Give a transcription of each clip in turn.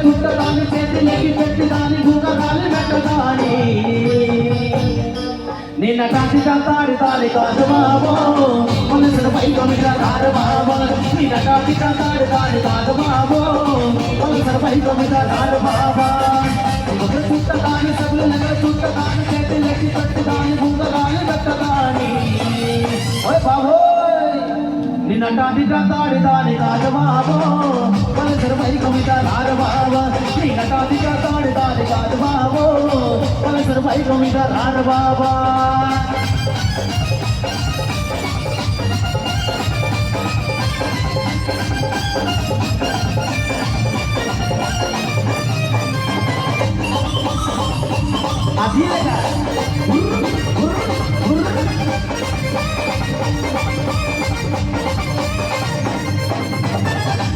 చుట్టదాన్ని చేతిలోకి పెట్టి దాని భూగరాలి పెట్టదాని నిన్న కాసి తాడి తాడి కాదు బాబో మనసుల పైక మీద కాదు బాబో నిన్న కాసి తాడి తాడి కాదు బాబో మనసుల పైక మీద కాదు బాబా చుట్టదాని సభలు నగర చుట్టదాని చేతిలోకి పెట్టి దాని భూగరాలి పెట్టదాని ఓ బాబో నిన్న కాసి తాడి తాడి కాదు బాబో మనసుల పైక మీద కాదు బాబా నిన్న కాసి తాడి తాడి కాదు బాబో మనసుల పైక మీద కాదు బాబా అదిలేగా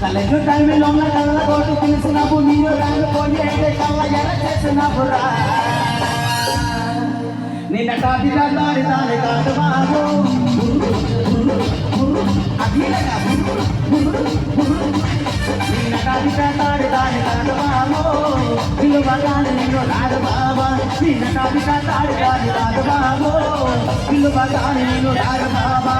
కలెక్టర్ టైంలో ఉన్న కళ్ళ కోటు పిలిచినప్పుడు మీరు రంగు పోయి అయితే కళ్ళ ఎర చేసినప్పుడా నిన్న టాపిగా దాడి దాని కాదు బాబు అదిలేగా నిన్న టాపిగా దాడి దాని కాదు బాబు పిలువగానే నేను రాదు బాబా నిన్న టాపిగా దాడి దాని కాదు బాబు పిలువగానే నేను రాదు బాబా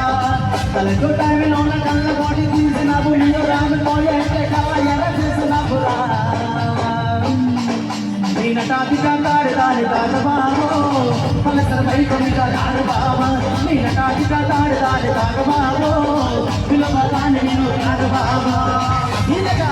కలెక్టర్ టైంలో ఉన్న కళ్ళ కోటి తీసినప్పుడు మీరు రాము పోయి అయితే కళ్ళ ఎర చేసినప్పుడా నిన్న టాపిగా దాడి దాని కాదు బాబు పలసర బయట మీద రాదు బాబా నిన్న టాపిగా దాడి దాని కాదు బాబు పిలువగానే నేను రాదు బాబా ఇలాగా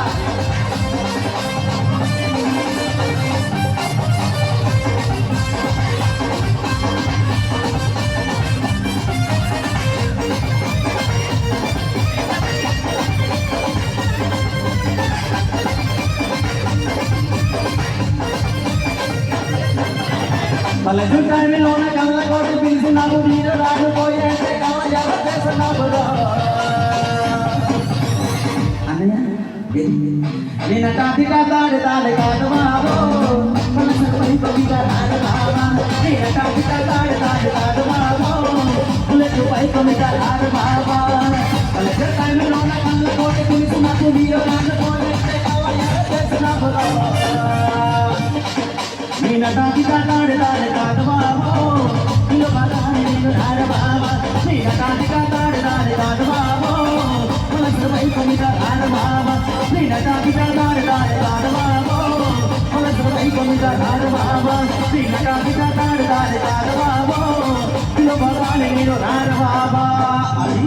పల్లెటూరు టైంలోన కళ్ళ కోటి పిలిచినావు మీరు రాకపోయే కళ్ళ ఎవ చేసినావు అన్నయ్య నిన్న టాపిగా దాడి దాడి కాదు బాబో మనసు పైగా రాదు బాబా నిన్న టాపిగా దాడి దాడి కాదు బాబో పులెట్టు పైకి రాదు బాబా పల్లెటూరు టైంలోన కళ్ళ కోటి పిలిచినావు మీరు రాకపోయే కళ్ళ ఎవ చేసినావు నిన్న టాపిగా దాడి దాడి కాదు బాబో పిలువగానే నేను రాదు బాబా నిన్న టాపిగా దాడి దాడి కాదు బాబో మనసు వైపు మీద రాదు బాబా నిన్న టాపిగా దాడి దాడి కాదు బాబో మనసు వైపు మీద రాదు బాబా నిన్న టాపిగా దాడి దాడి కాదు బాబో పిలువగానే నేను రాదు బాబా అది